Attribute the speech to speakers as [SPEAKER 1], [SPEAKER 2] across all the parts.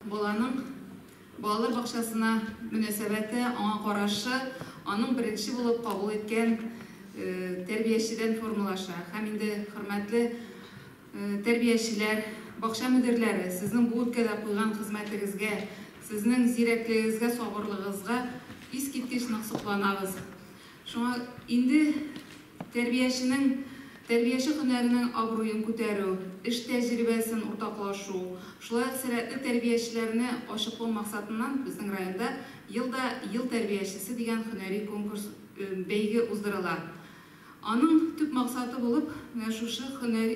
[SPEAKER 1] балалар бақшасына мөнәсәбәте, аңа карашы, аның беренче булып кабул иткән тәрбиячедән формалаша. Һәм инде хөрмәтле тәрбиячеләр, бакча мөдирләре, сезнең бу өлкәдә куйган хезмәтегезгә, сезнең зирәклегегезгә, сабырлыгыгызга искиткеч нык сокланабыз. Шуңа инде тәрбияче һөнәренең абруен күтәрү, эш тәҗрибәсен уртаклашу, шулай сәләтле тәрбиячеләрне ачыклау максатыннан безнең районда елда ел тәрбиячесе дигән һөнәри конкурс бәйге уздырыла. Аның төп максаты булып, шушы һөнәри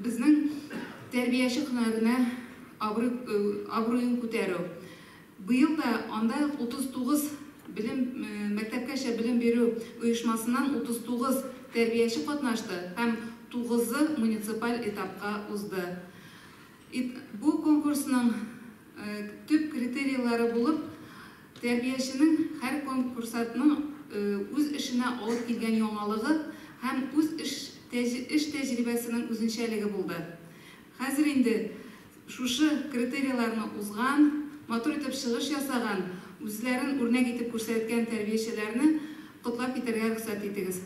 [SPEAKER 1] безнең тәрбияче һөнәренә абруен күтәрү. Быел да анда 39 мәктәпкәчә белем бирү оешмасыннан 39 тәрбияче катнашты һәм 9-ы муниципаль этапка узды. Бу конкурсның төп критерийлары булып, тәрбияченең һәр конкурсатның үз эшенә алып килгән яңалыгы һәм үз эш тәҗрибәсенең үзенчәлеге булды. Хәзер инде шушы критерийларны узган, матур итеп чыгыш ясаган, үзләрен үрнәк итеп күрсәткән тәрбиячеләрне котлап китәргә рөхсәт итегез.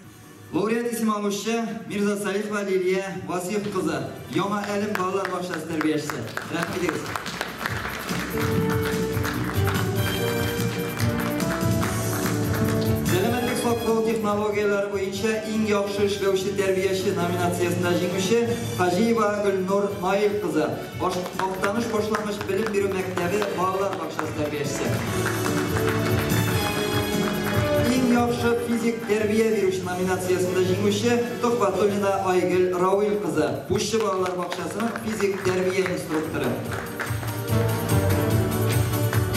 [SPEAKER 2] Лауреат исем алучы Мирза Салихова Лилия Васиев кызы, Яңа Әлем балалар бакчасы тәрбиячесе. Рәхмәт итегез. Сәламәтлек саклау технологиялары буенча иң яхшы эшләүче тәрбияче номинациясында җиңүче Хаҗиева Гөлнур Наил кызы, Актаныш башлангыч белем бирү мәктәбе балалар бакчасы тәрбиячесе. Иң яхшы физик тәрбия бирүче номинациясында җиңүче Тохватуллина Айгөл Рауил кызы, Бушчы балалар бакчасының физик тәрбия инструкторы.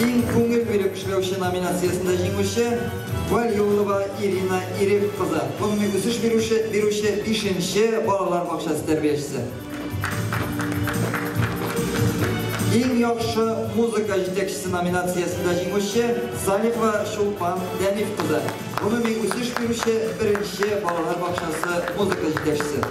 [SPEAKER 2] Иң күңел биреп эшләүче номинациясында җиңүче Вальюлова Ирина Ирев кызы, гомуми үсеш бирүче 5-нче балалар бакчасы тәрбиячесе. Иң яхшы музыка җитәкчесе номинациясында җиңүче Салихова Шулпан Дәниф кызы, гомуми үсеш бирүче 1-нче балалар бакчасы музыка җитәкчесе.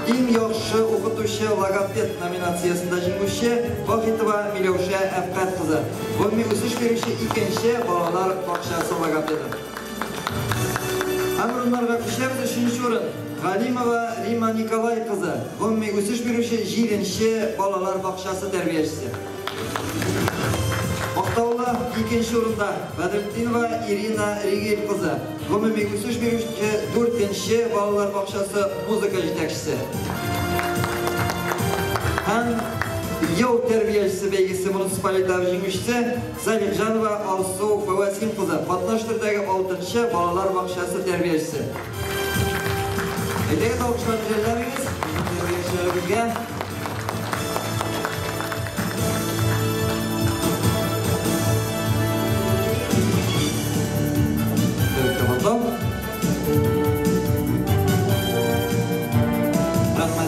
[SPEAKER 2] Иң яхшы укытучы логопед номинациясында җиңүче Вахитова Миләүшә Әфкат кызы, гомуми үсеш бирүче 2-нче балалар бакчасы логопеды. Амруннарга күчәбез 3-нче урын. Галимова Рима Николай кызы, гомуми үсеш бирүче 7-нче балалар бакчасы тәрбиячесе. Актаулы 2-нче урында Бәдретдинова Ирина Ригель кызы, гомуми үсеш бирүче 4-нче балалар бакчасы музыка җитәкчесе. Һәм ел тәрбиячесе бәйгесе муниципаль этап җиңүчесе Залихҗанова Алсу Фавасин кызы, Батнаш төрдәге 6-нчы балалар бакчасы тәрбиячесе. Әйдәгез алкышлар җәлләбегез, тәрбиячеләребезгә.